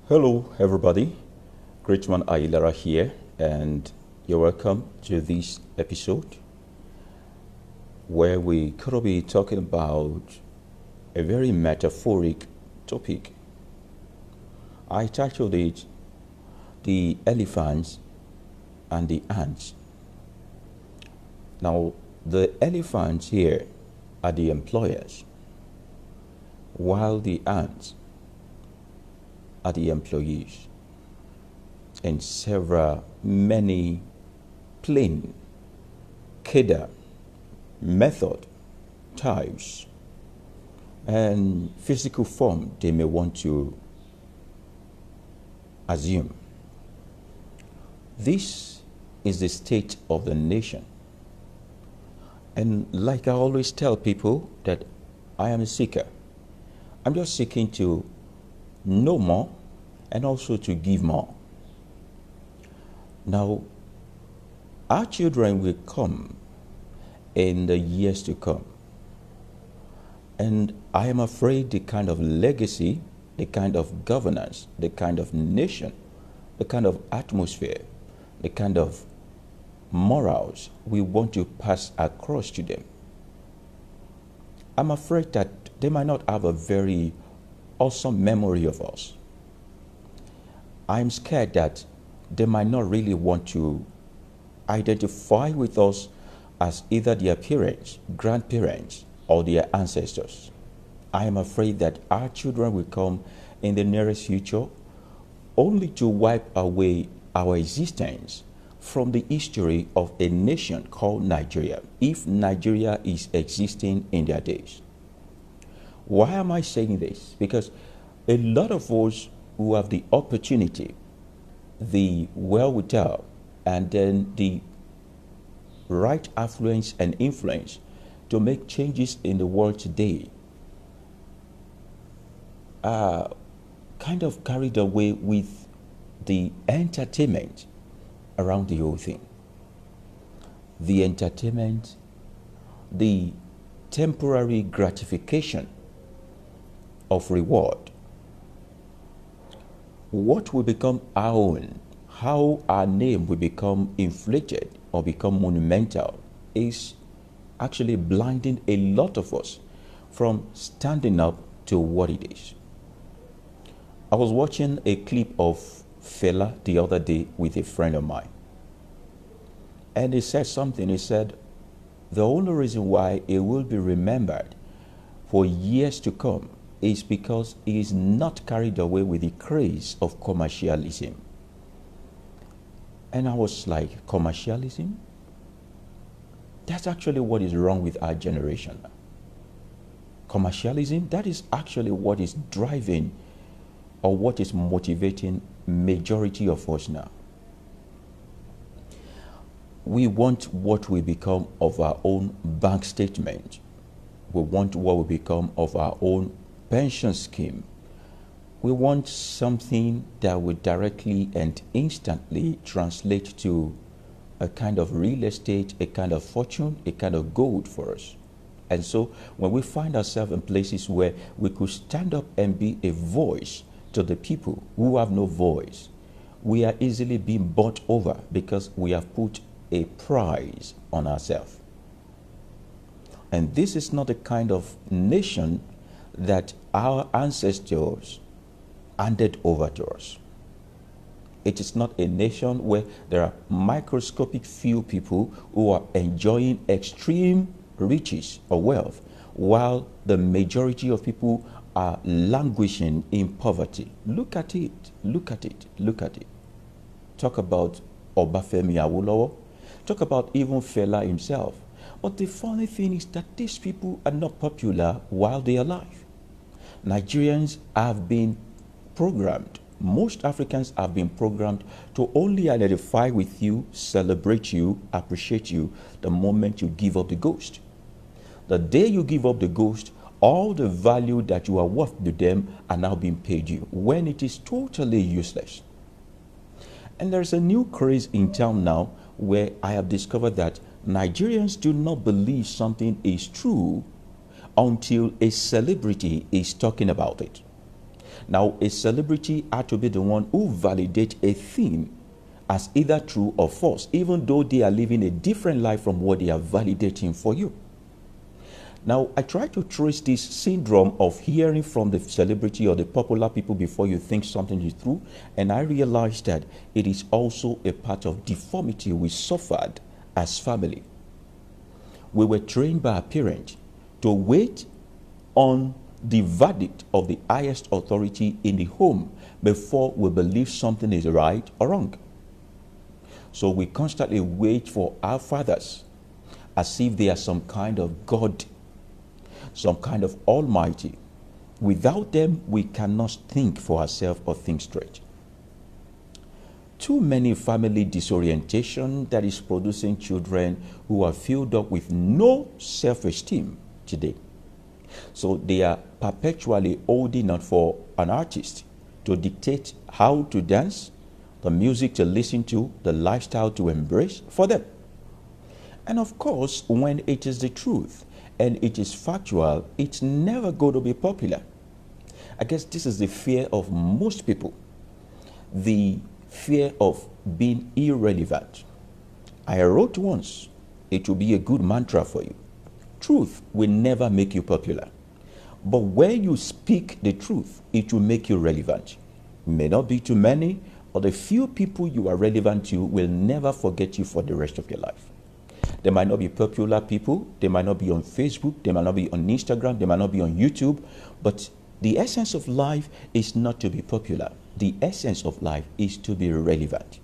Hello, everybody. Greatman Ailara here, and you're welcome to this episode where we could be talking about a very metaphoric topic. I titled it The Elephants and the Ants. Now, the elephants here are the employers, while the ants are the employees. In many plain, cadre, method, types, and physical form they may want to assume. This is the state of the nation. And like I always tell people that I am a seeker. I'm just seeking to know more and also to give more. Now, our children will come in the years to come. And I am afraid the kind of legacy, the kind of governance, the kind of nation, the kind of atmosphere, the kind of morals we want to pass across to them. I'm afraid that they might not have a very awesome memory of us. I'm scared that they might not really want to identify with us as either their parents, grandparents, or their ancestors. I am afraid that our children will come in the nearest future only to wipe away our existence from the history of a nation called Nigeria, if Nigeria is existing in their days. Why am I saying this? Because a lot of us who have the opportunity, the wherewithal, and then the right affluence and influence to make changes in the world today are kind of carried away with the entertainment around the whole thing. The entertainment, the temporary gratification of reward. What will become our own, how our name will become inflated or become monumental, is actually blinding a lot of us from standing up to what it is. I was watching a clip of Fela the other day with a friend of mine. And he said something. He said, the only reason why it will be remembered for years to come is because he is not carried away with the craze of commercialism. And I was like, commercialism? That's actually what is wrong with our generation. Commercialism, that is actually what is driving or what is motivating majority of us now. We want what we become of our own bank statement. We want what we become of our own pension scheme. We want something that will directly and instantly translate to a kind of real estate, a kind of fortune, a kind of gold for us. And so when we find ourselves in places where we could stand up and be a voice to the people who have no voice, we are easily being bought over because we have put a price on ourselves. And this is not the kind of nation that our ancestors handed over to us. It is not a nation where there are microscopic few people who are enjoying extreme riches or wealth, while the majority of people are languishing in poverty. Look at it, look at it, look at it. Talk about Obafemi Awolowo, talk about even Fela himself. But the funny thing is that these people are not popular while they are alive. Nigerians have been programmed, most Africans have been programmed to only identify with you, celebrate you, appreciate you the moment you give up the ghost. The day you give up the ghost, all the value that you are worth to them are now being paid you, when it is totally useless. And there's a new craze in town now where I have discovered that Nigerians do not believe something is true until a celebrity is talking about it. Now, a celebrity had to be the one who validates a thing as either true or false, even though they are living a different life from what they are validating for you. Now, I try to trace this syndrome of hearing from the celebrity or the popular people before you think something is true, and I realized that it is also a part of deformity we suffered as family. We were trained by our parents to wait on the verdict of the highest authority in the home before we believe something is right or wrong. So we constantly wait for our fathers as if they are some kind of God, some kind of almighty. Without them, we cannot think for ourselves or think straight. Too many family disorientation that is producing children who are filled up with no self-esteem today. So they are perpetually holding on for an artist to dictate how to dance, the music to listen to, the lifestyle to embrace for them. And of course, when it is the truth and it is factual, it's never going to be popular. I guess this is the fear of most people, the fear of being irrelevant. I wrote once, it will be a good mantra for you. Truth will never make you popular. But when you speak the truth, it will make you relevant. It may not be too many, but the few people you are relevant to will never forget you for the rest of your life. They might not be popular people, they might not be on Facebook, they might not be on Instagram, they might not be on YouTube, but the essence of life is not to be popular. The essence of life is to be relevant.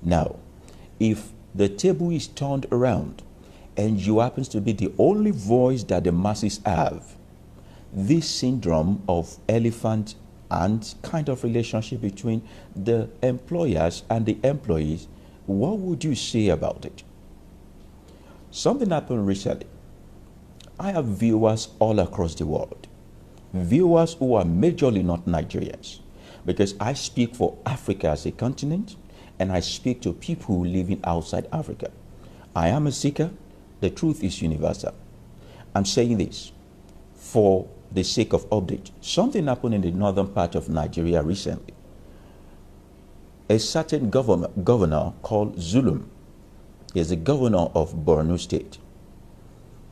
Now, if the table is turned around and you happen to be the only voice that the masses have, this syndrome of elephant ant kind of relationship between the employers and the employees, what would you say about it? Something happened recently. I have viewers all across the world, viewers who are majorly not Nigerians, because I speak for Africa as a continent and I speak to people living outside Africa. I am a seeker. The truth is universal. I'm saying this for the sake of update. Something happened in the northern part of Nigeria recently. A certain governor called Zulum is the governor of Borno State.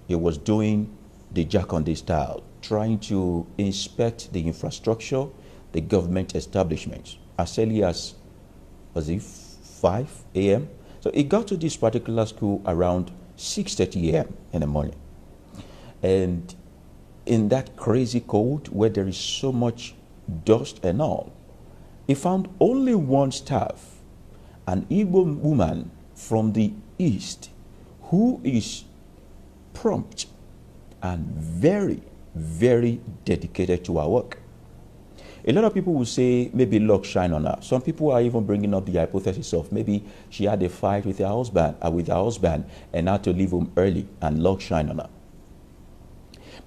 He was doing the Jakonde style, trying to inspect the infrastructure, the government establishments, as early as, was it 5 a.m.? So he got to this particular school around 6:30 a.m. in the morning. And in that crazy cold where there is so much dust and all, he found only one staff, an Igbo woman from the east, who is prompt and very, very dedicated to her work. A lot of people will say maybe luck shine on her. Some people are even bringing up the hypothesis of maybe she had a fight with her husband and had to leave home early and luck shine on her.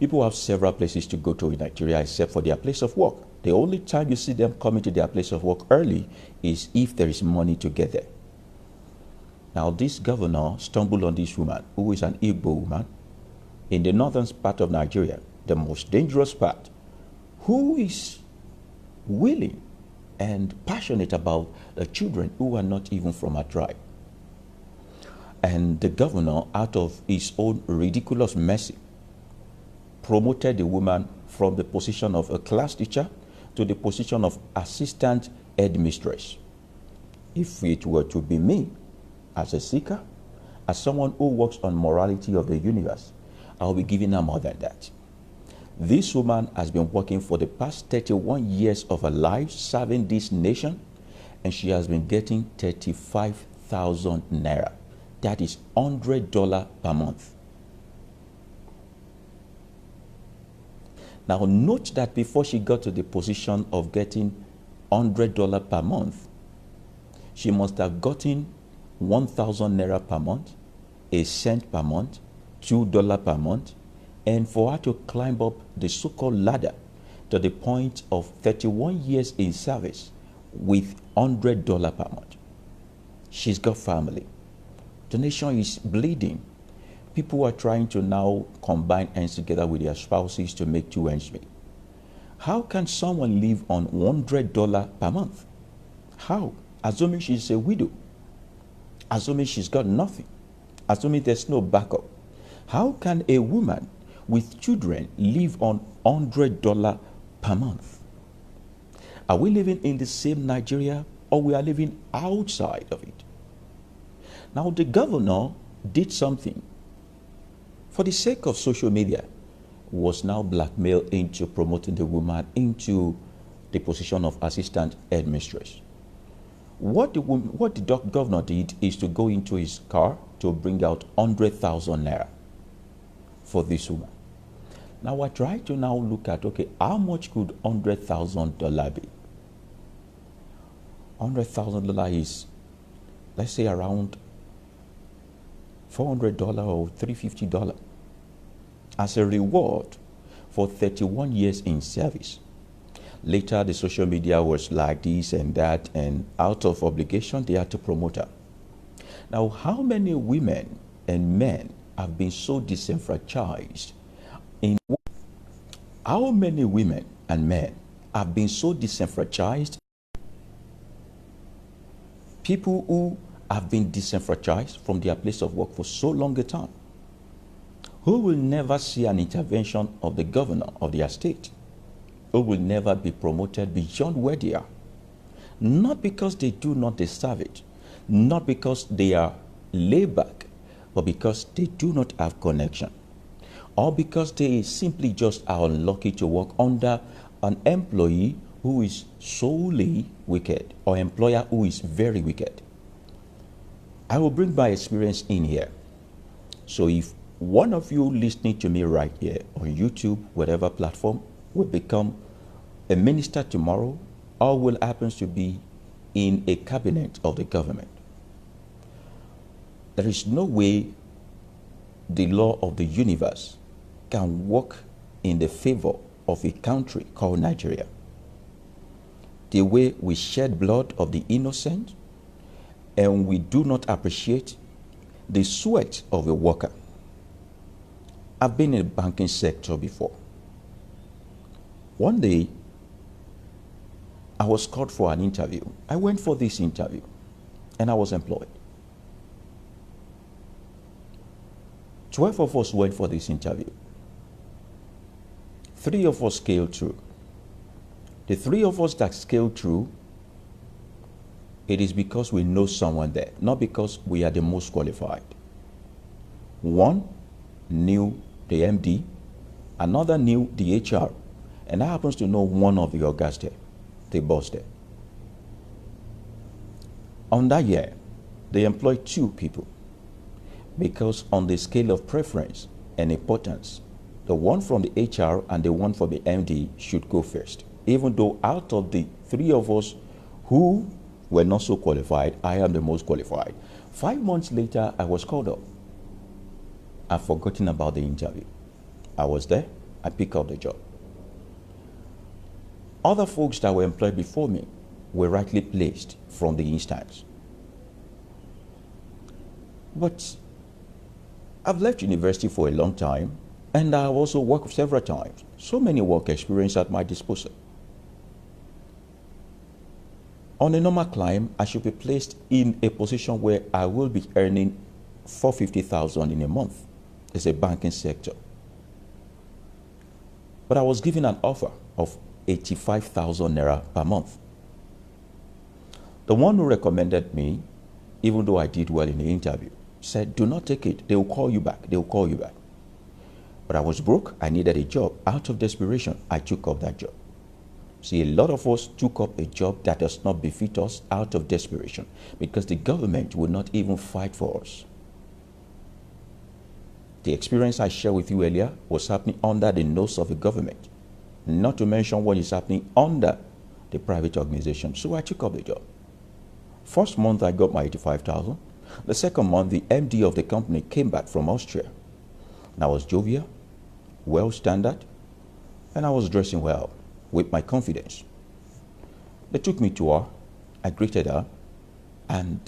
People have several places to go to in Nigeria except for their place of work. The only time you see them coming to their place of work early is if there is money to get there. Now, this governor stumbled on this woman, who is an Igbo woman, in the northern part of Nigeria, the most dangerous part, who is willing and passionate about the children who are not even from her tribe. And the governor, out of his own ridiculous mercy, promoted the woman from the position of a class teacher to the position of assistant headmistress. If it were to be me, as a seeker, as someone who works on morality of the universe, I'll be giving her more than that. This woman has been working for the past 31 years of her life serving this nation, and she has been getting 35,000 naira. That is $100 per month. Now note that before she got to the position of getting $100 per month, she must have gotten 1,000 naira per month, a cent per month, $2 per month, and for her to climb up the so-called ladder to the point of 31 years in service with $100 per month. She's got family. The nation is bleeding. People are trying to now combine ends together with their spouses to make two ends meet. How can someone live on $100 per month? How? Assuming she's a widow, assuming she's got nothing, assuming there's no backup. How can a woman with children live on $100 per month? Are we living in the same Nigeria, or we are living outside of it? Now the governor did something. For the sake of social media, was now blackmailed into promoting the woman into the position of assistant headmistress. What the governor did is to go into his car to bring out 100,000 naira for this woman. Now I try to now look at, okay, how much could $100,000 be? $100,000 is, let's say, around $400 or $350 as a reward for 31 years in service. Later, the social media was like this and that, and out of obligation, they had to promote her. Now, how many women and men have been so disenfranchised? How many women and men have been so disenfranchised? People who have been disenfranchised from their place of work for so long a time, who will never see an intervention of the governor of their state, who will never be promoted beyond where they are. Not because they do not deserve it, not because they are laid back, but because they do not have connection, or because they simply just are unlucky to work under an employee who is solely wicked, or employer who is very wicked. I will bring my experience in here. So if one of you listening to me right here on YouTube, whatever platform, will become a minister tomorrow, or will happen to be in a cabinet of the government, there is no way the law of the universe can work in the favor of a country called Nigeria. The way we shed blood of the innocent, and we do not appreciate the sweat of a worker. I've been in the banking sector before. One day, I was called for an interview. I went for this interview, and I was employed. 12 of us went for this interview. 3 of us scaled through. The 3 of us that scaled through, it is because we know someone there, not because we are the most qualified. One knew the MD, another knew the HR, and I happens to know one of the guys there, the boss there. On that year, they employed 2 people, because on the scale of preference and importance, the one from the HR and the one from the MD should go first. Even though out of the 3 of us who were not so qualified, I am the most qualified. 5 months later, I was called up. I've forgotten about the interview. I was there. I picked up the job. Other folks that were employed before me were rightly placed from the instance. But I've left university for a long time, and I've also worked several times. So many work experience at my disposal. On a normal climb, I should be placed in a position where I will be earning $450,000 in a month. It's a banking sector. But I was given an offer of 85,000 naira per month. The one who recommended me, even though I did well in the interview, said, do not take it. They will call you back. They will call you back. But I was broke. I needed a job. Out of desperation, I took up that job. See, a lot of us took up a job that does not befit us out of desperation, because the government will not even fight for us. The experience I shared with you earlier was happening under the nose of the government, not to mention what is happening under the private organization. So I took up the job. First month, I got my 85,000. The second month, the MD of the company came back from Austria. And I was jovial, well standard, and I was dressing well with my confidence. They took me to her. I greeted her, and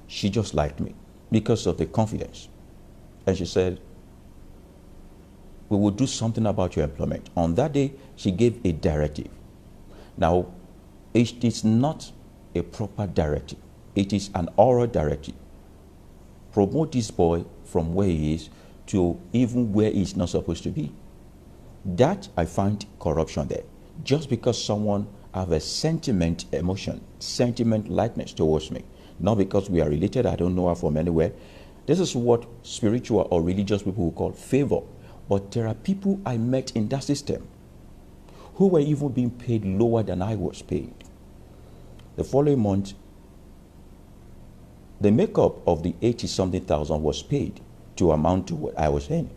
she just liked me because of the confidence. And she said, we will do something about your employment. On that day, she gave a directive. Now, it is not a proper directive. It is an oral directive. Promote this boy from where he is to even where he's not supposed to be. That, I find corruption there. Just because someone have a sentiment, emotion, sentiment, likeness towards me, not because we are related, I don't know her from anywhere. This is what spiritual or religious people will call favor. But there are people I met in that system who were even being paid lower than I was paid. The following month, the makeup of the 80-something thousand was paid to amount to what I was earning.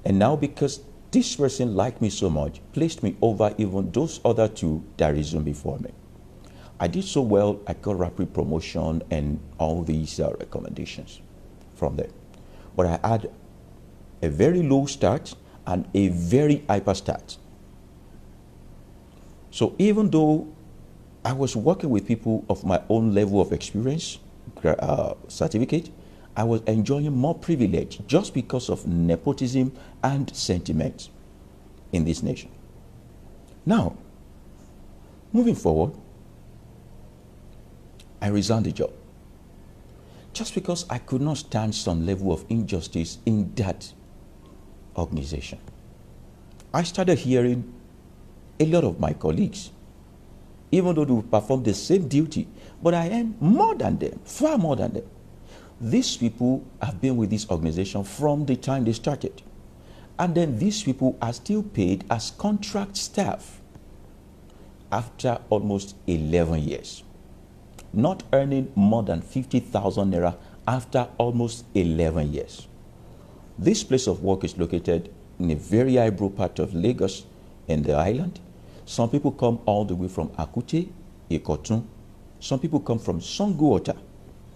And now because this person liked me so much, placed me over even those other two that resumed before me. I did so well, I got rapid promotion and all these recommendations from them. But I had a very low start and a very hyper start. So even though I was working with people of my own level of experience, certificate, I was enjoying more privilege just because of nepotism and sentiment in this nation. Now, moving forward, I resigned the job just because I could not stand some level of injustice in that organization. I started hearing a lot of my colleagues, even though they perform the same duty, but I earn more than them, far more than them. These people have been with this organization from the time they started. And then these people are still paid as contract staff after almost 11 years. Not earning more than 50,000 naira after almost 11 years. This place of work is located in a very highbrow part of Lagos in the island. Some people come all the way from Akute, Ikotun. Some people come from Sango-Ota,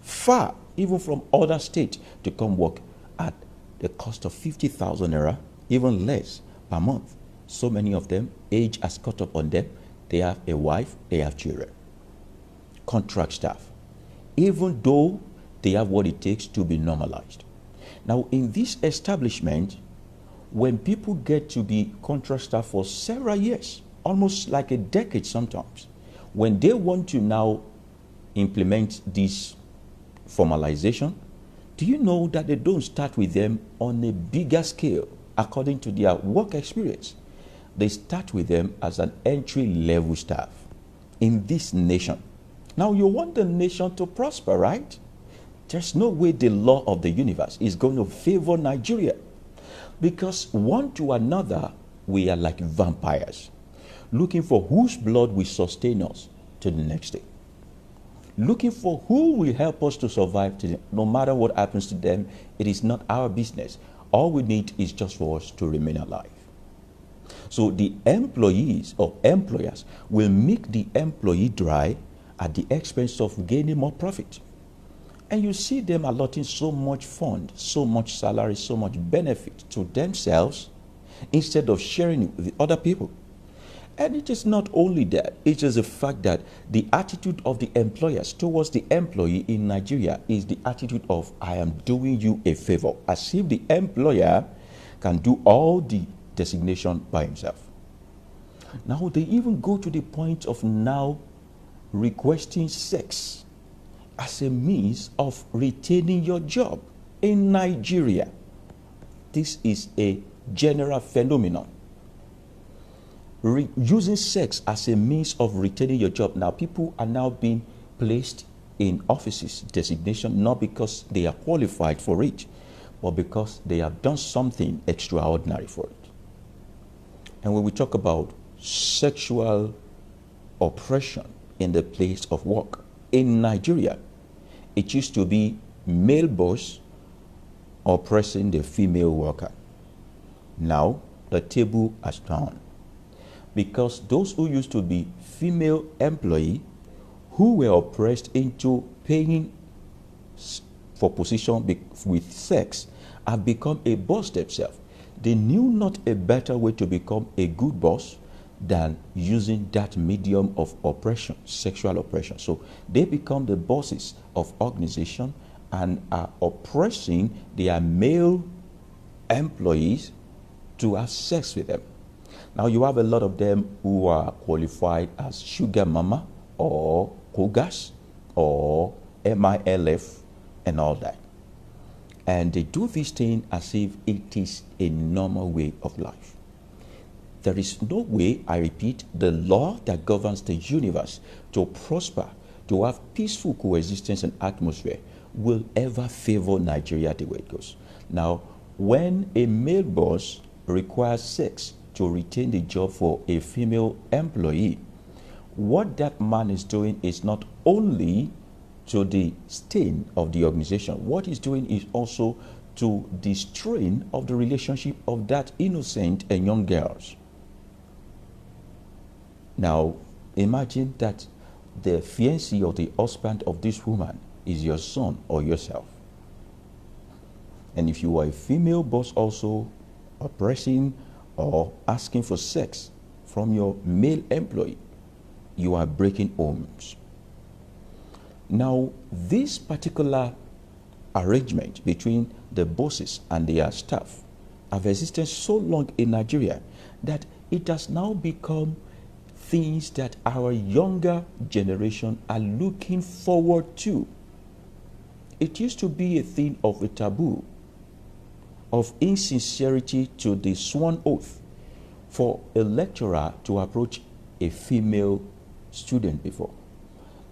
far, even from other states, to come work at the cost of 50,000 naira, even less per month. So many of them, age has caught up on them. They have a wife, they have children. Contract staff, even though they have what it takes to be normalized. Now, in this establishment, when people get to be contract staff for several years, almost like a decade sometimes, when they want to now implement this formalization, do you know that they don't start with them on a bigger scale according to their work experience? They start with them as an entry-level staff in this nation. Now, you want the nation to prosper, right? There's no way the law of the universe is going to favor Nigeria, because one to another, we are like vampires, looking for whose blood will sustain us to the next day, looking for who will help us to survive today. No matter what happens to them, it is not our business. All we need is just for us to remain alive. So the employees or employers will make the employee dry at the expense of gaining more profit. And you see them allotting so much fund, so much salary, so much benefit to themselves instead of sharing it with other people. And it is not only that, it is the fact that the attitude of the employers towards the employee in Nigeria is the attitude of, I am doing you a favor, as if the employer can do all the designation by himself. Now they even go to the point of now requesting sex as a means of retaining your job in Nigeria. This is a general phenomenon. Using sex as a means of retaining your job. Now people are now being placed in offices designation not because they are qualified for it, but because they have done something extraordinary for it. And when we talk about sexual oppression in the place of work in Nigeria, it used to be male boss oppressing the female worker. Now the table has turned, because those who used to be female employee who were oppressed into paying for position with sex have become a boss themselves. They knew not a better way to become a good boss than using that medium of oppression, sexual oppression. So they become the bosses of organization and are oppressing their male employees to have sex with them. Now you have a lot of them who are qualified as sugar mama or cougars or MILF and all that. And they do this thing as if it is a normal way of life. There is no way, I repeat, the law that governs the universe to prosper, to have peaceful coexistence and atmosphere will ever favor Nigeria the way it goes. Now, when a male boss requires sex to retain the job for a female employee, what that man is doing is not only to the stain of the organization, what he's doing is also to the strain of the relationship of that innocent and young girls. Now, imagine that the fiancé or the husband of this woman is your son or yourself. And if you are a female boss also oppressing or asking for sex from your male employee, you are breaking homes. Now, this particular arrangement between the bosses and their staff have existed so long in Nigeria that it has now become things that our younger generation are looking forward to. It used to be a thing of a taboo, of insincerity to the sworn oath for a lecturer to approach a female student before.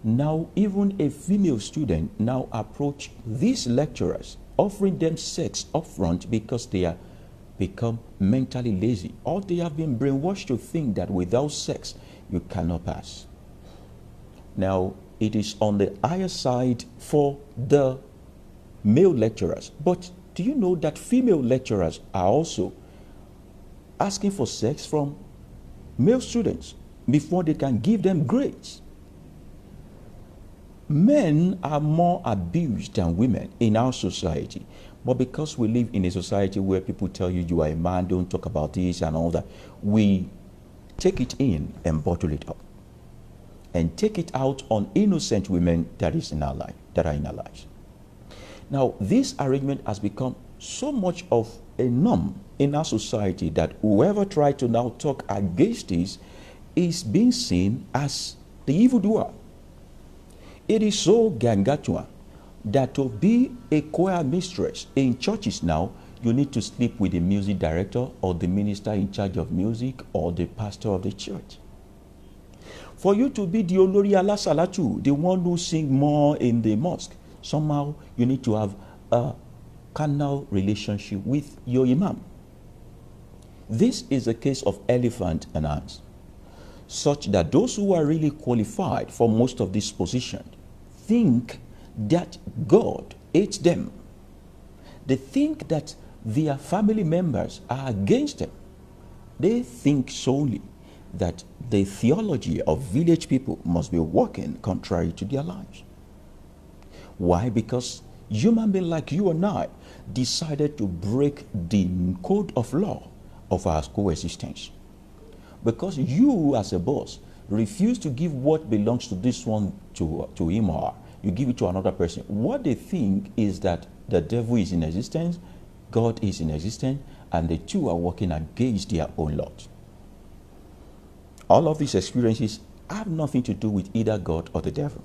Now even a female student now approach these lecturers, offering them sex upfront because they are become mentally lazy, or they have been brainwashed to think that without sex you cannot pass. Now it is on the higher side for the male lecturers, but do you know that female lecturers are also asking for sex from male students before they can give them grades? Men are more abused than women in our society, but because we live in a society where people tell you you are a man, don't talk about this and all that, we take it in and bottle it up and take it out on innocent women that are in our lives. Now, this arrangement has become so much of a norm in our society that whoever tries to now talk against this is being seen as the evildoer. It is so gargantuan that to be a choir mistress in churches now, you need to sleep with the music director or the minister in charge of music or the pastor of the church. For you to be the Olori Alasalatu, the one who sings more in the mosque, somehow you need to have a carnal relationship with your imam. This is a case of elephant and ants, such that those who are really qualified for most of these positions think that God hates them. They think that their family members are against them. They think solely that the theology of village people must be working contrary to their lives. Why? Because human beings like you and I decided to break the code of law of our coexistence. Because you as a boss refuse to give what belongs to this one to him or her, you give it to another person. What they think is that the devil is in existence, God is in existence, and the two are working against their own lot. All of these experiences have nothing to do with either God or the devil.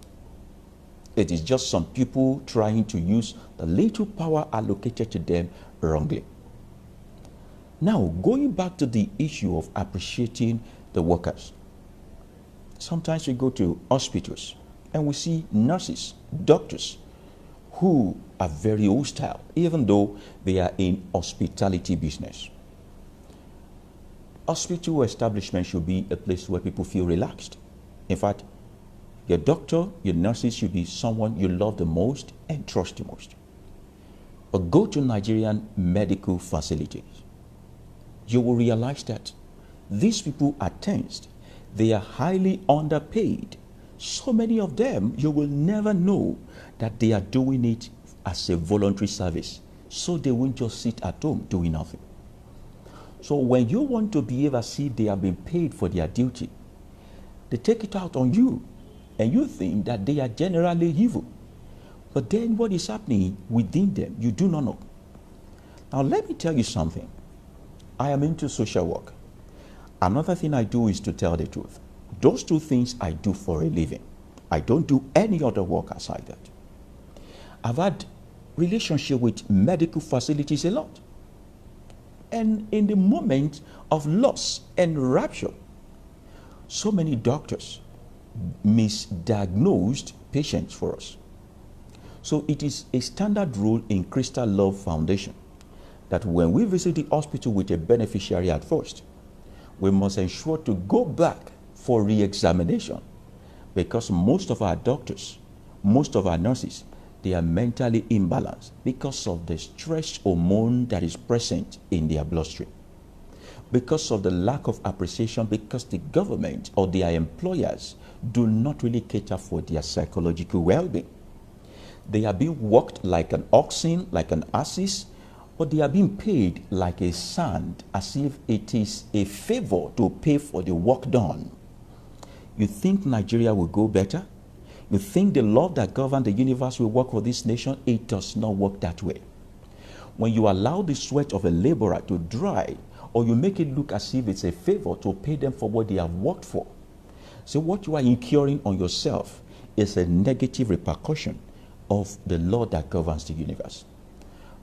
It is just some people trying to use the little power allocated to them wrongly. Now, going back to the issue of appreciating the workers. Sometimes we go to hospitals and we see nurses, doctors, who are very hostile, even though they are in hospitality business. Hospital establishment should be a place where people feel relaxed. In fact, your doctor, your nurses should be someone you love the most and trust the most. But go to Nigerian medical facilities. You will realize that these people are tensed. They are highly underpaid. So many of them, you will never know that they are doing it as a voluntary service. So they won't just sit at home doing nothing. So when you want to behave as if they have been paid for their duty, they take it out on you. And you think that they are generally evil. But then what is happening within them, you do not know. Now let me tell you something. I am into social work. Another thing I do is to tell the truth. Those two things I do for a living. I don't do any other work aside that. I've had relationship with medical facilities a lot. And in the moment of loss and rapture, so many doctors misdiagnosed patients for us. So it is a standard rule in Crystal Love Foundation that when we visit the hospital with a beneficiary at first, we must ensure to go back for re-examination, because most of our doctors, most of our nurses, they are mentally imbalanced because of the stress hormone that is present in their bloodstream, because of the lack of appreciation, because the government or their employers do not really cater for their psychological well-being. They are being worked like an oxen, like an asses, but they are being paid like a sand, as if it is a favor to pay for the work done. You think Nigeria will go better? You think the law that governs the universe will work for this nation? It does not work that way. When you allow the sweat of a laborer to dry, or you make it look as if it's a favor to pay them for what they have worked for, so what you are incurring on yourself is a negative repercussion of the law that governs the universe.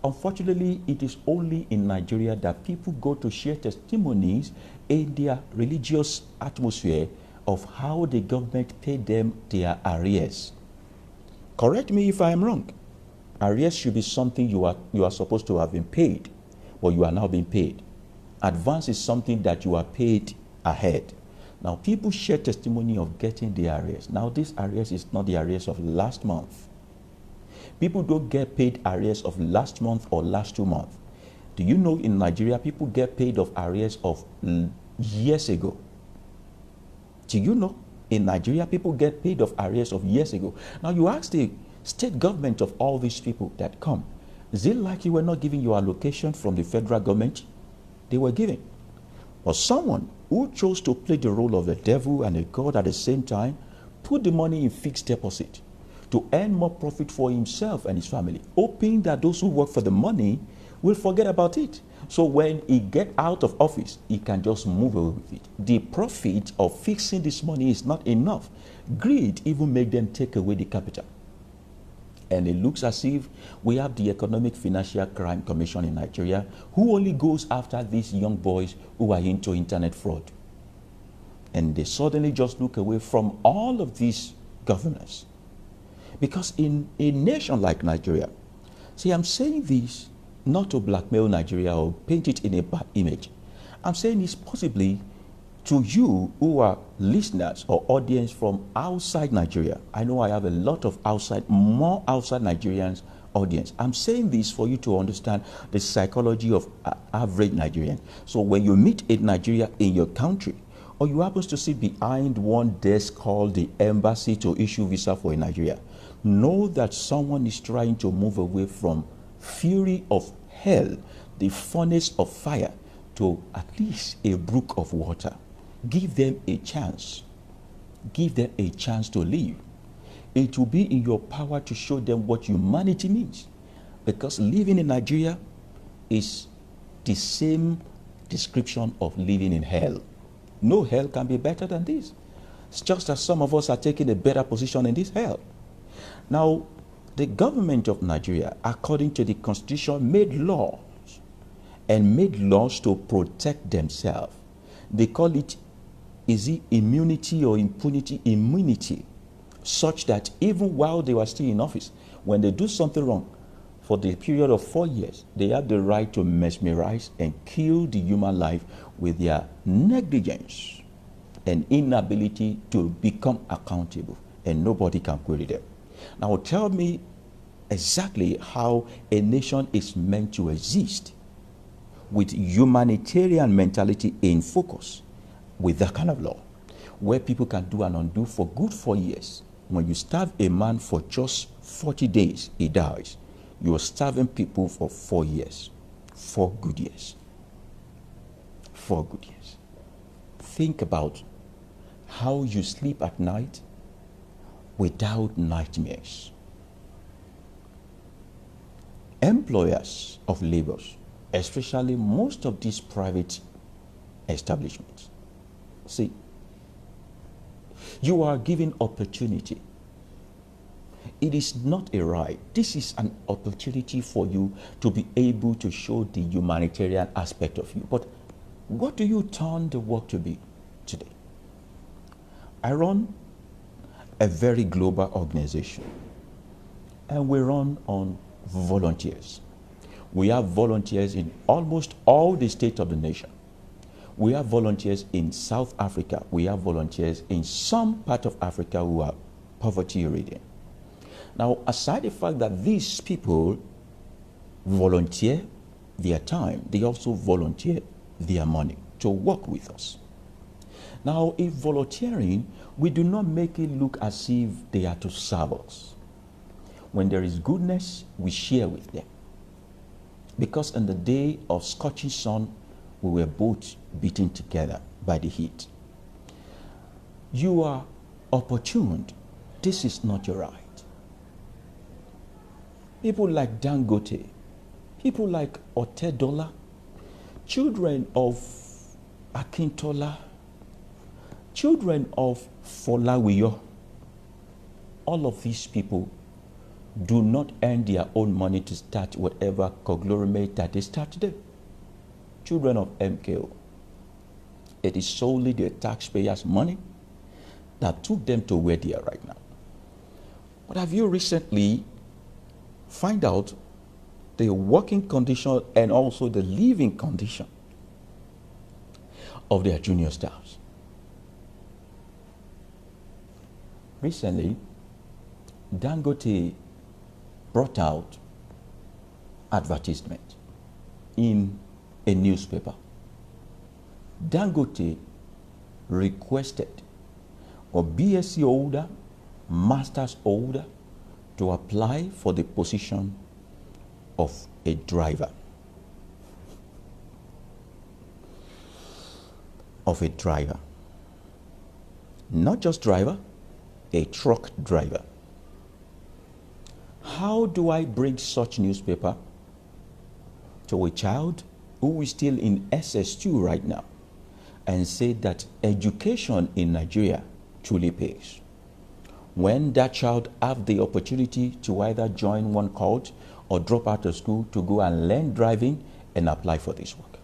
Unfortunately, it is only in Nigeria that people go to share testimonies in their religious atmosphere of how the government paid them their arrears. Correct me if I am wrong. Arrears should be something you are supposed to have been paid, but you are now being paid. Advance is something that you are paid ahead. Now, people share testimony of getting the arrears. Now, this arrears is not the arrears of last month. People don't get paid arrears of last month or last 2 months. Do you know in Nigeria, people get paid of arrears of years ago? Do you know in Nigeria, people get paid of arrears of years ago? Now, you ask the state government of all these people that come, is it like you were not giving your allocation from the federal government? They were giving. But someone who chose to play the role of the devil and a God at the same time, put the money in fixed deposit to earn more profit for himself and his family, hoping that those who work for the money will forget about it. So when he get out of office, he can just move away with it. The profit of fixing this money is not enough. Greed even make them take away the capital. And it looks as if we have the Economic Financial Crime Commission in Nigeria, who only goes after these young boys who are into internet fraud. And they suddenly just look away from all of these governors. Because in a nation like Nigeria, see, I'm saying this not to blackmail Nigeria or paint it in a bad image. I'm saying this possibly to you who are listeners or audience from outside Nigeria. I know I have a lot of more outside Nigerians audience. I'm saying this for you to understand the psychology of average Nigerian. So when you meet a Nigeria in your country, or you happen to sit behind one desk called the embassy to issue visa for a Nigeria, know that someone is trying to move away from fury of hell, the furnace of fire, to at least a brook of water. Give them a chance. Give them a chance to live. It will be in your power to show them what humanity means. Because living in Nigeria is the same description of living in hell. No hell can be better than this. It's just that some of us are taking a better position in this hell. Now, the government of Nigeria, according to the constitution, made laws to protect themselves. They call it, is it immunity or impunity? Immunity, such that even while they were still in office, when they do something wrong, for the period of 4 years, they have the right to mesmerize and kill the human life with their negligence and inability to become accountable, and nobody can query them. Now tell me exactly how a nation is meant to exist with humanitarian mentality in focus, with that kind of law, where people can do and undo for good 4 years. When you starve a man for just 40 days, he dies. You are starving people for 4 years. 4 good years. 4 good years. Think about how you sleep at night without nightmares. Employers of laborers, especially most of these private establishments. See, you are given opportunity. It is not a right. This is an opportunity for you to be able to show the humanitarian aspect of you. But what do you turn the work to be today? I run a very global organization, and we run on volunteers. We have volunteers in almost all the states of the nation. We have volunteers in South Africa. We have volunteers in some part of Africa who are poverty-ridden. Now, aside the fact that these people volunteer their time, they also volunteer their money to work with us. Now, in volunteering, we do not make it look as if they are to serve us. When there is goodness, we share with them. Because in the day of scorching sun, we were both beaten together by the heat. You are opportuned. This is not your right. People like Dangote, people like Otedola, children of Akintola, children of Folawiyo, all of these people do not earn their own money to start whatever conglomerate that they start today. Children of MKO, it is solely the taxpayers' money that took them to where they are right now. But have you recently find out the working condition and also the living condition of their junior staffs? Recently, Dangote brought out advertisement in a newspaper. Dangote requested a BSc holder, master's holder, to apply for the position of a driver. Not just driver, a truck driver. How do I bring such newspaper to a child who is still in SS2 right now and say that education in Nigeria truly pays, when that child have the opportunity to either join one court or drop out of school to go and learn driving and apply for this work?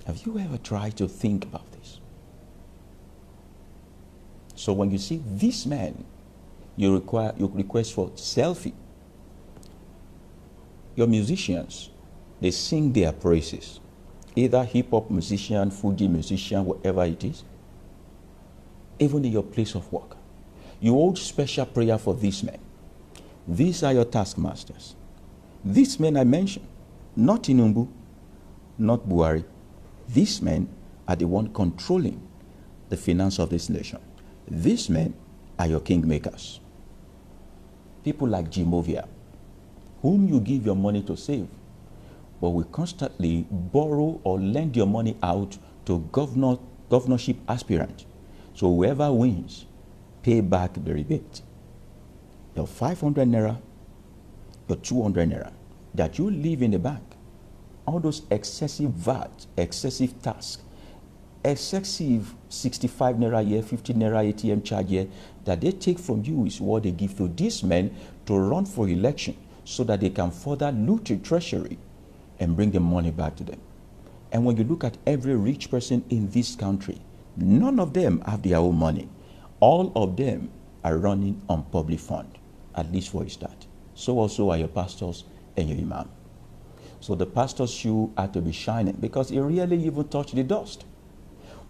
Have you ever tried to think about this? So when you see this man, you request for selfie. Your musicians, they sing their praises. Either hip-hop musician, Fuji musician, whatever it is. Even in your place of work, you hold special prayer for these men. These are your taskmasters. These men I mentioned, not Tinubu, not Buhari. These men are the one controlling the finance of this nation. These men are your kingmakers. People like Jimovia, whom you give your money to save, but will constantly borrow or lend your money out to governorship aspirant. So whoever wins, pay back the rebate. Your 500 naira, your 200 naira that you leave in the bank, all those excessive VAT, excessive tax, excessive 65 naira year, 50 naira ATM charge year that they take from you is what they give to these men to run for election so that they can further loot the treasury and bring the money back to them. And when you look at every rich person in this country, none of them have their own money. All of them are running on public fund, at least for a start. So also are your pastors and your imam. So the pastor's shoe had to be shining because he really even touched the dust.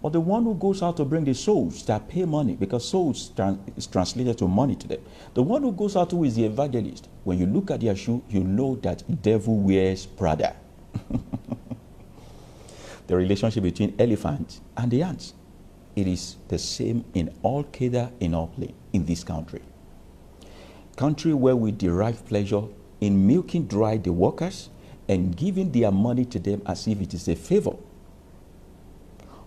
But the one who goes out to bring the souls that pay money, because souls is translated to money to them. The one who goes out who is the evangelist, when you look at their shoe, you know that devil wears Prada. The relationship between elephant and the ants. It is the same in all Kedah, in all plain, in this country. Country where we derive pleasure in milking dry the workers and giving their money to them as if it is a favor.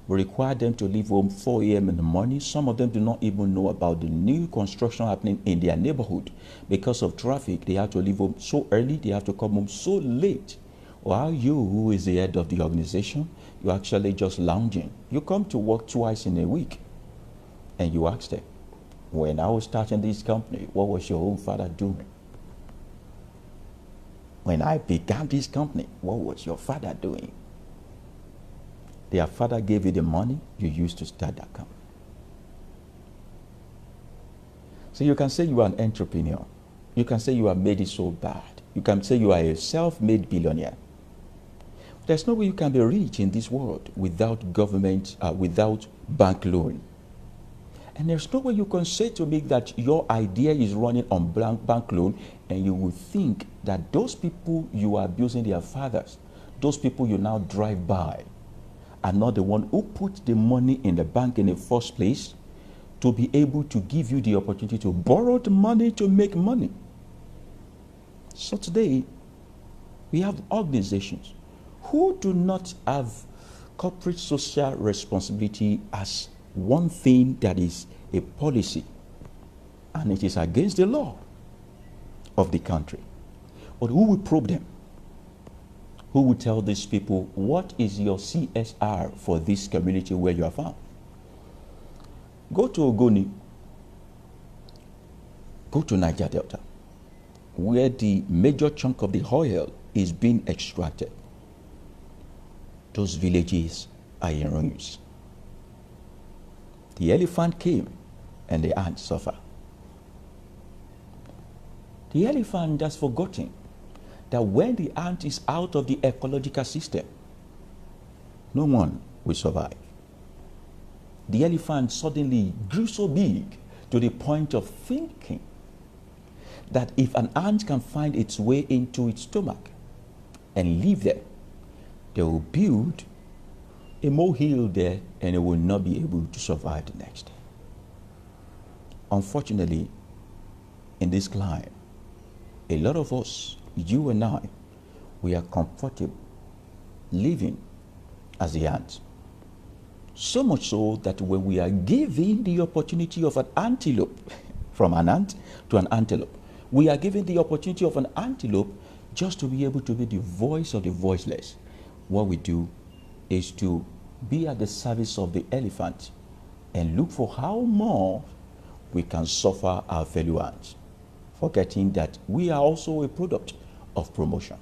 We require them to leave home 4 a.m. in the morning. Some of them do not even know about the new construction happening in their neighborhood. Because of traffic, they have to leave home so early, they have to come home so late. While you, who is the head of the organization, you're actually just lounging. You come to work twice in a week and you ask them, when I was starting this company, what was your own father doing? When I began this company, what was your father doing? Their father gave you the money you used to start that company. So you can say you are an entrepreneur. You can say you have made it so bad. You can say you are a self-made billionaire. There's no way you can be rich in this world without government, without bank loan. And there's no way you can say to me that your idea is running on bank loan and you will think that those people you are abusing their fathers, those people you now drive by, are not the one who put the money in the bank in the first place to be able to give you the opportunity to borrow the money to make money. So today, we have organizations who do not have corporate social responsibility as one thing that is a policy, and it is against the law of the country. But who will probe them? Who will tell these people, what is your CSR for this community where you are found? Go to Ogoni, go to Niger Delta, where the major chunk of the oil is being extracted. Those villages are in ruins. The elephant came and the ants suffer. The elephant has forgotten that when the ant is out of the ecological system, no one will survive. The elephant suddenly grew so big to the point of thinking that if an ant can find its way into its stomach and live there, they will build a molehill there and it will not be able to survive the next day. Unfortunately, in this climate, a lot of us, you and I, we are comfortable living as the ants. So much so that when we are given the opportunity of an antelope, from an ant to an antelope, we are given the opportunity of an antelope just to be able to be the voice of the voiceless. What we do is to be at the service of the elephant and look for how more we can suffer our fellow ants, forgetting that we are also a product of promotion.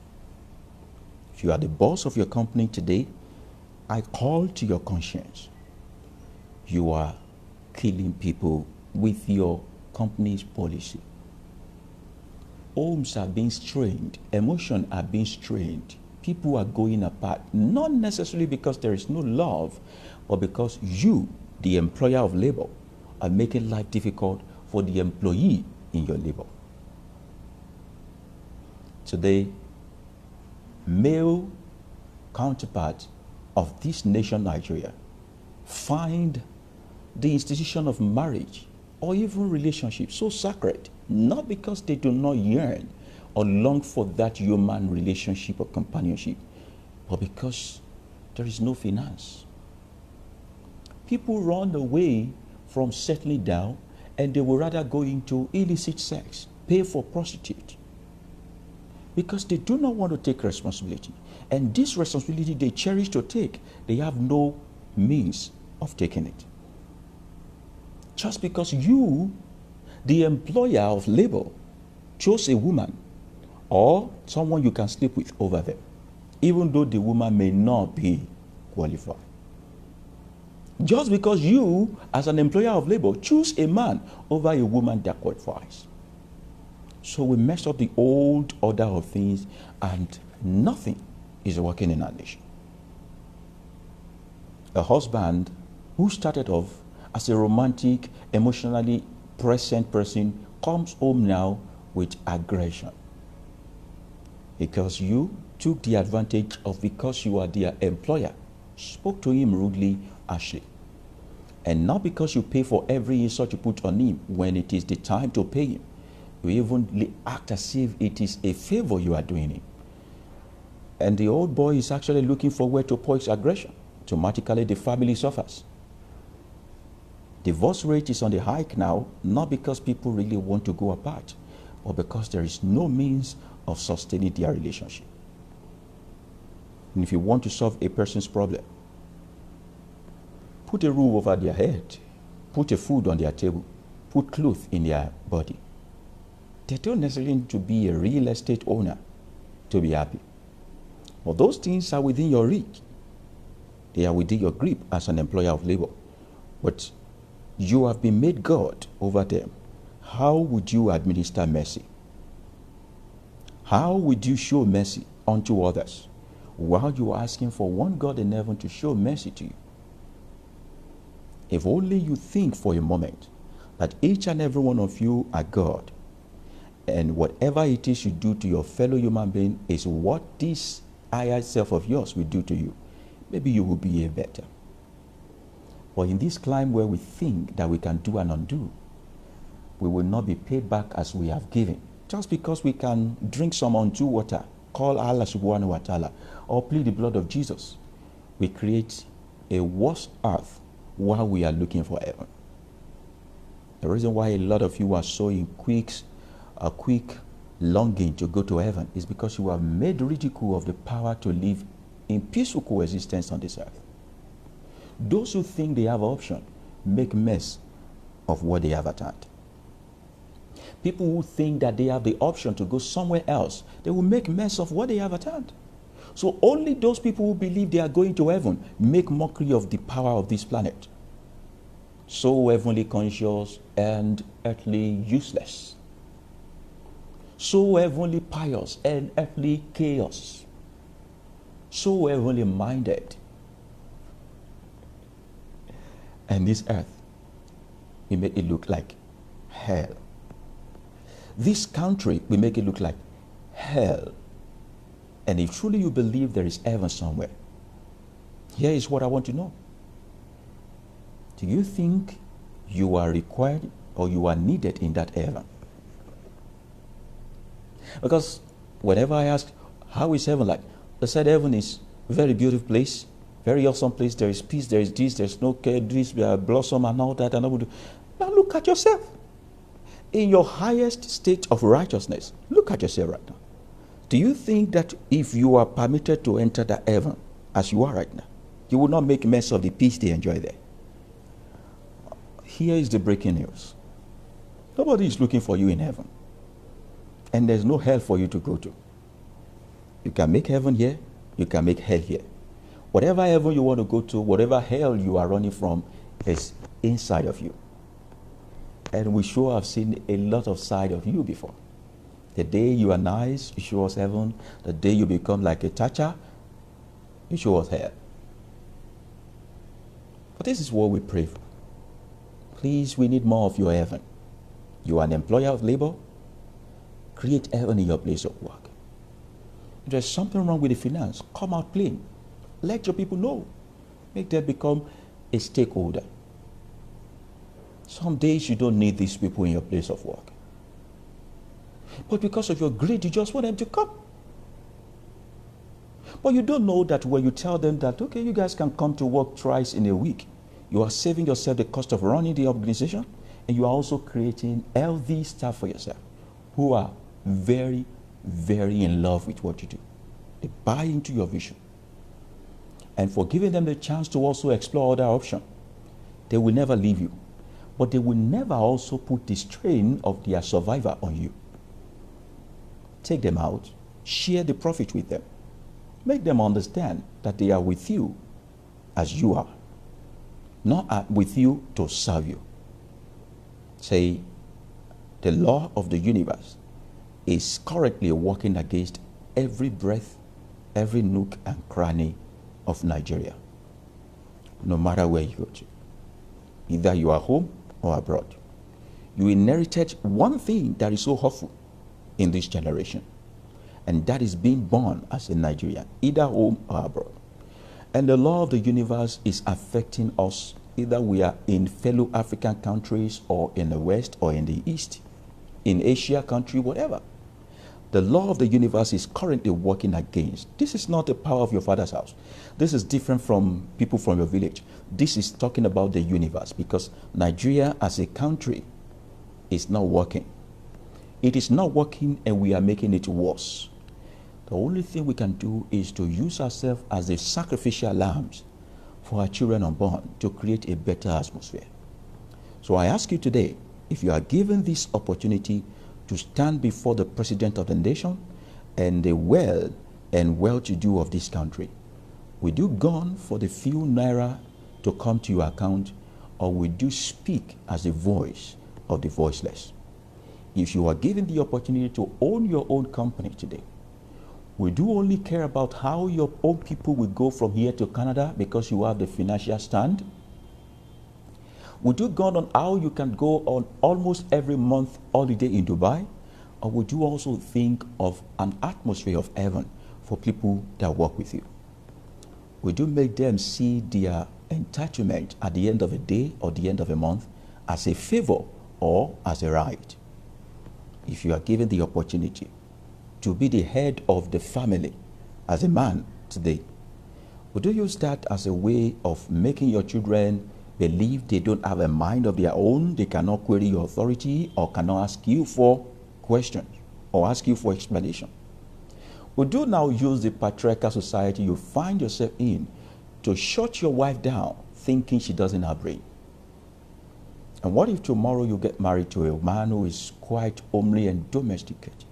If you are the boss of your company today, I call to your conscience. You are killing people with your company's policy. Homes are being strained, emotions are being strained. People are going apart, not necessarily because there is no love, but because you, the employer of labor, are making life difficult for the employee in your labor. Today, male counterparts of this nation, Nigeria, find the institution of marriage or even relationship so sacred, not because they do not yearn or long for that human relationship or companionship, but because there is no finance. People run away from settling down and they will rather go into illicit sex, pay for prostitute, because they do not want to take responsibility. And this responsibility they cherish to take, they have no means of taking it. Just because you, the employer of labor, chose a woman or someone you can sleep with over them, even though the woman may not be qualified. Just because you, as an employer of labor, choose a man over a woman that qualifies. So we mess up the old order of things and nothing is working in our nation. A husband who started off as a romantic, emotionally present person comes home now with aggression. Because you took the advantage of, because you are their employer, spoke to him rudely, harshly. And not because you pay for every insult you put on him when it is the time to pay him. You even act as if it is a favor you are doing him. And the old boy is actually looking for where to pour his aggression. Automatically, the family suffers. Divorce rate is on the hike now, not because people really want to go apart, but because there is no means of sustaining their relationship. And if you want to solve a person's problem, put a roof over their head, put a food on their table, put clothes in their body. They don't necessarily need to be a real estate owner to be happy. But those things are within your reach. They are within your grip as an employer of labor. But you have been made God over them. How would you administer mercy? How would you show mercy unto others while you are asking for one God in heaven to show mercy to you? If only you think for a moment that each and every one of you are God, and whatever it is you do to your fellow human being is what this higher self of yours will do to you, maybe you will be a better. But in this climb where we think that we can do and undo, we will not be paid back as we have given. Just because we can drink some undue water, call Allah subhanahu wa ta'ala, or plead the blood of Jesus, we create a worse earth while we are looking for heaven. The reason why a lot of you are so in a quick longing to go to heaven is because you have made ridicule of the power to live in peaceful coexistence on this earth. Those who think they have an option make mess of what they have attained. People who think that they have the option to go somewhere else, they will make mess of what they have attained. So only those people who believe they are going to heaven make mockery of the power of this planet. So heavenly conscious and earthly useless. So heavenly pious and earthly chaos. So heavenly minded. And this earth, we make it look like hell. This country, we make it look like hell. And if truly you believe there is heaven somewhere, here is what I want to know. Do you think you are required or you are needed in that heaven? Because whenever I ask, how is heaven like? They said heaven is a very beautiful place, very awesome place. There is peace, there is this, there's no care, this, blossom and all that. And all. Now look at yourself. In your highest state of righteousness, look at yourself right now. Do you think that if you are permitted to enter the heaven as you are right now, you will not make mess of the peace they enjoy there? Here is the breaking news. Nobody is looking for you in heaven. And there's no hell for you to go to. You can make heaven here, you can make hell here. Whatever heaven you want to go to, whatever hell you are running from is inside of you. And we sure have seen a lot of side of you before. The day you are nice, you show us heaven. The day you become like a Thatcher, you show us hell. But this is what we pray for. Please, we need more of your heaven. You are an employer of labor. Create heaven in your place of work. If there's something wrong with the finance, come out plain. Let your people know. Make them become a stakeholder. Some days you don't need these people in your place of work. But because of your greed, you just want them to come. But you don't know that when you tell them that, okay, you guys can come to work twice in a week, you are saving yourself the cost of running the organization, and you are also creating healthy staff for yourself who are very, very in love with what you do. They buy into your vision. And for giving them the chance to also explore other options, they will never leave you. But they will never also put the strain of their survival on you. Take them out, share the profit with them. Make them understand that they are with you as you are, not with you to serve you. Say, the law of the universe is currently working against every breath, every nook and cranny of Nigeria, no matter where you go to. Either you are home or abroad. You inherited one thing that is so hurtful in this generation, and that is being born as a Nigerian, either home or abroad. And the law of the universe is affecting us, either we are in fellow African countries or in the West or in the East, in Asia country, whatever. The law of the universe is currently working against. This is not the power of your father's house. This is different from people from your village. This is talking about the universe, because Nigeria as a country is not working. It is not working, and we are making it worse. The only thing we can do is to use ourselves as the sacrificial lambs for our children unborn to create a better atmosphere. So I ask you today, if you are given this opportunity to stand before the president of the nation and the well-to-do of this country, would you gone for the few naira to come to your account, or would you speak as the voice of the voiceless? If you are given the opportunity to own your own company today, would you only care about how your own people will go from here to Canada because you have the financial stand? Would you go on how you can go on almost every month holiday in Dubai? Or would you also think of an atmosphere of heaven for people that work with you? Would you make them see their entitlement at the end of a day or the end of a month as a favor or as a right? If you are given the opportunity to be the head of the family as a man today, would you use that as a way of making your children believe they don't have a mind of their own, they cannot query your authority or cannot ask you for questions or ask you for explanation? Would you now use the patriarchal society you find yourself in to shut your wife down thinking she doesn't have brain? And what if tomorrow you get married to a man who is quite homely and domesticated?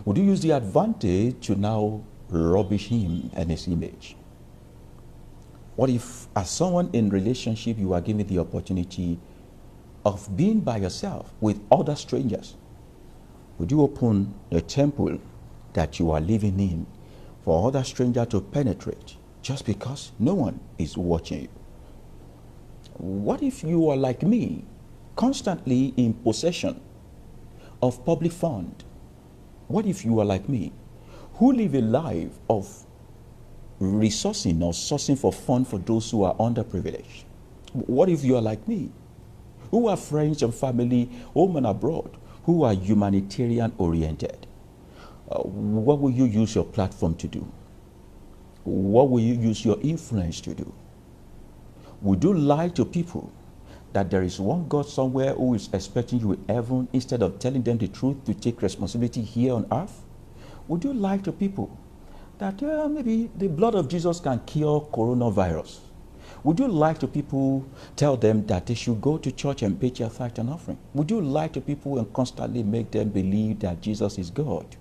Would you use the advantage to now rubbish him and his image? What if, as someone in relationship, you are given the opportunity of being by yourself with other strangers? Would you open the temple that you are living in for other strangers to penetrate just because no one is watching you? What if you are like me, constantly in possession of public fund? What if you are like me, who live a life of resourcing or sourcing for fund for those who are underprivileged? What if you are like me, who are friends and family, home and abroad, who are humanitarian oriented? What will you use your platform to do? What will you use your influence to do? Would you lie to people that there is one God somewhere who is expecting you in heaven instead of telling them the truth to take responsibility here on earth? Would you lie to people that maybe the blood of Jesus can cure coronavirus? Would you lie to people, tell them that they should go to church and pay their tithe and offering? Would you lie to people and constantly make them believe that Jesus is God,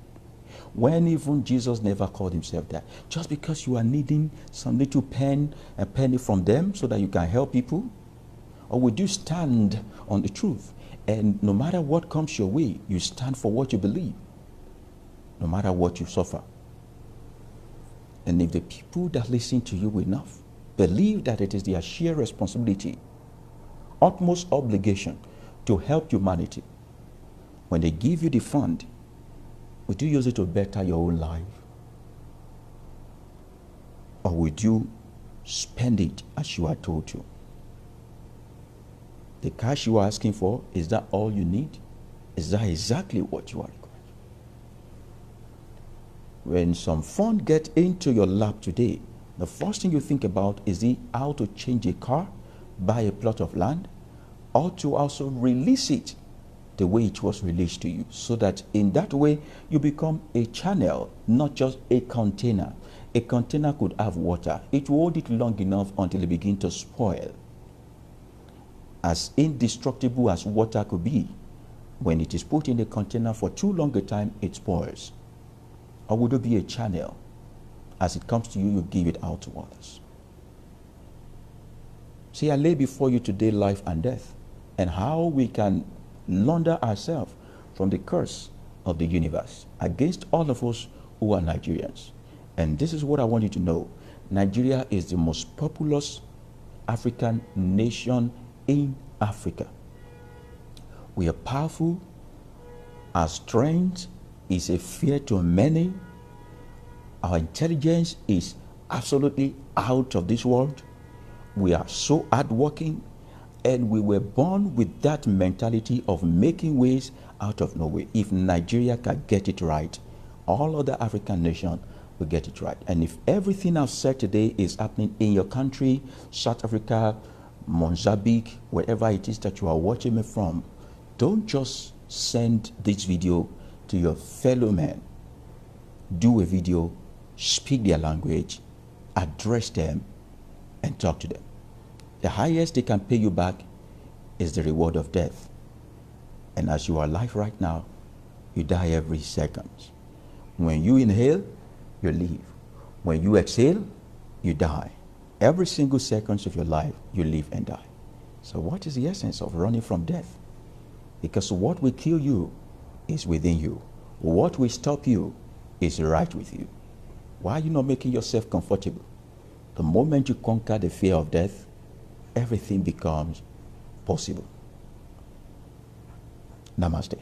when even Jesus never called himself that? Just because you are needing some little penny from them so that you can help people? Or would you stand on the truth, and no matter what comes your way, you stand for what you believe, no matter what you suffer? And if the people that listen to you enough believe that it is their sheer responsibility, utmost obligation to help humanity, when they give you the fund, would you use it to better your own life? Or would you spend it as you are told to? The cash you are asking for, is that all you need? Is that exactly what you are requiring? When some fund get into your lap today, the first thing you think about is how to change a car, buy a plot of land, or to also release it the way it was released to you, so that in that way you become a channel, not just a container. A container could have water. It will hold it long enough until it begins to spoil. As indestructible as water could be, when it is put in a container for too long a time, it spoils. Or would it be a channel? As it comes to you, you give it out to others. See, I lay before you today life and death, and how we can launder ourselves from the curse of the universe against all of us who are Nigerians. And this is what I want you to know. Nigeria is the most populous African nation in Africa. We are powerful. Our strength is a fear to many. Our intelligence is absolutely out of this world. We are so hardworking, and we were born with that mentality of making ways out of no way. If Nigeria can get it right, all other African nations will get it right. And if everything I've said today is happening in your country, South Africa, Mozambique, wherever it is that you are watching me from, don't just send this video to your fellow men. do a video, speak their language, address them, and talk to them. The highest they can pay you back is the reward of death. And as you are alive right now, you die every second. When you inhale, you live. When you exhale, you die. Every single second of your life, you live and die. So what is the essence of running from death? Because what will kill you is within you. What will stop you is right with you. Why are you not making yourself comfortable? The moment you conquer the fear of death, everything becomes possible. Namaste.